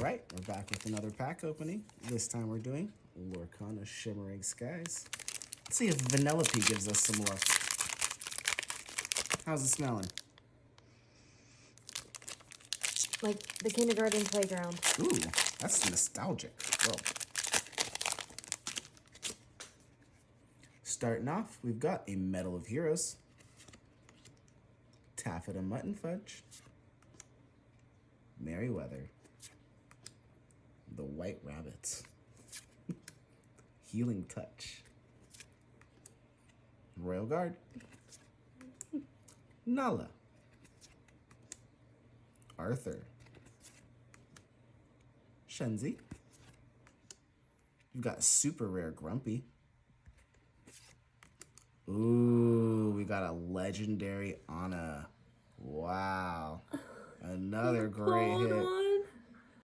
right, we're back with another pack opening. This time we're doing Lorcana Shimmering Skies. Let's see if Vanellope gives us some luck. How's it smelling? Like the kindergarten playground. Ooh, that's nostalgic. Whoa. Starting off, we've got a Medal of Heroes, Taffeta Mutton Fudge, Merryweather, the White Rabbits, Healing Touch, Royal Guard, Nala, Arthur, Shenzi. You've got super rare Grumpy. Ooh, we got a legendary Anna. Wow. Another great hit.